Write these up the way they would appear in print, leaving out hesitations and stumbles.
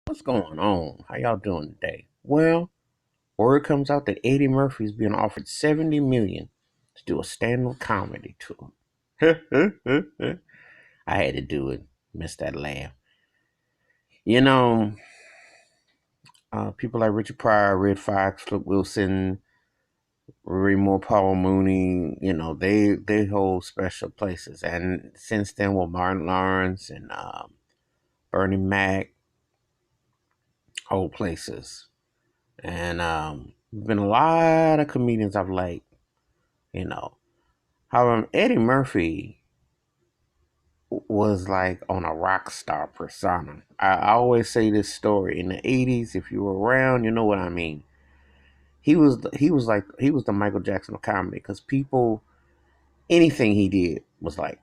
What's going on? How y'all doing today? Well, word comes out that Eddie Murphy is being offered 70 million to do a stand-up comedy tour. I had to do it. Missed that laugh. You know, people like Richard Pryor, Red Fox, Flip Wilson, Rory Moore, Paul Mooney, they hold special places. And since then, with Martin Lawrence and Bernie Mac, hold places. And been a lot of comedians I've liked, you know. However, Eddie Murphy was like on a rock star persona. I always say this story in the '80s. If you were around, you know what I mean. He was the Michael Jackson of comedy because people, anything he did was like,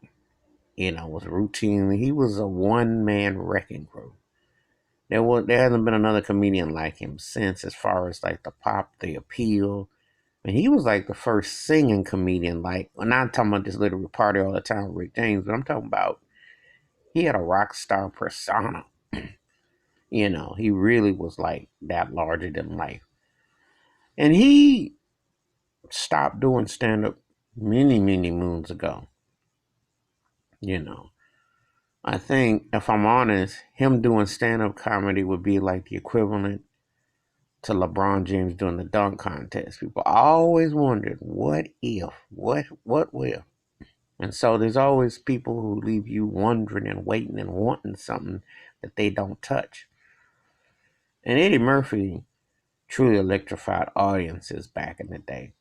was routine. He was a one man wrecking crew. There hasn't been another comedian like him since, as far as like the pop, the appeal. And he was like the first singing comedian. Like, I'm not talking about this literary party all the time with Rick James, but I'm talking about he had a rock star persona. He really was like that larger than life. And he stopped doing stand up many, many moons ago. You know, I think if I'm honest, him doing stand up comedy would be like the equivalent to LeBron James doing the dunk contest. People always wondered, what if? What will? And so there's always people who leave you wondering and waiting and wanting something that they don't touch. And Eddie Murphy truly electrified audiences back in the day.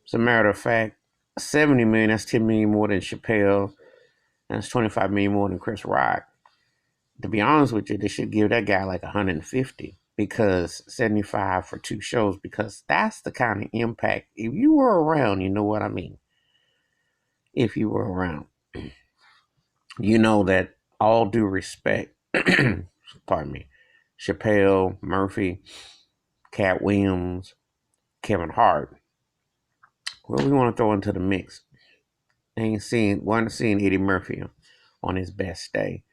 As a matter of fact, 70 million, that's 10 million more than Chappelle, and that's 25 million more than Chris Rock. To be honest with you, they should give that guy like 150 because 75 for two shows, because that's the kind of impact. If you were around, you know what I mean. If you were around, you know that all due respect, pardon me, Chappelle, Murphy, Cat Williams, Kevin Hart, well, we want to throw into the mix. Wasn't seeing Eddie Murphy on his best day.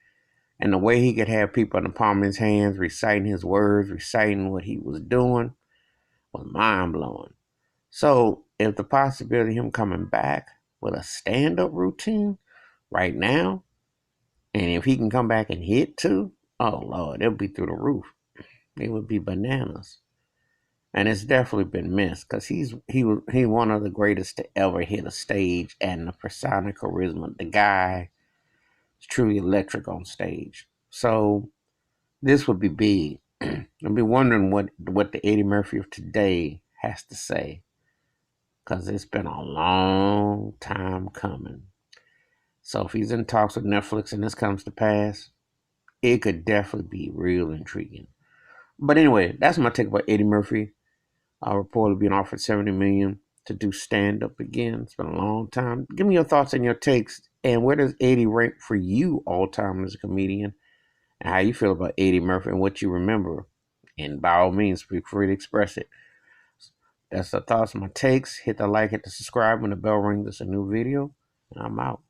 And the way he could have people in the palm of his hands reciting his words, reciting what he was doing, was mind blowing. So, if the possibility of him coming back with a stand up routine right now, and if he can come back and hit too, oh Lord, it'll be through the roof. It would be bananas. And it's definitely been missed because he one of the greatest to ever hit a stage, and the persona, charisma, the guy is truly electric on stage. So this would be big. I'll be wondering what the Eddie Murphy of today has to say, because it's been a long time coming. So if he's in talks with Netflix and this comes to pass, it could definitely be real intriguing. But anyway, that's my take about Eddie Murphy. Reportedly being offered 70 million to do stand up again. It's been a long time. Give me your thoughts and your takes. And where does Eddie rank for you all time as a comedian? And how you feel about Eddie Murphy and what you remember. And by all means, feel free to express it. That's the thoughts, my takes. Hit the like, hit the subscribe when the bell rings. It's a new video. And I'm out.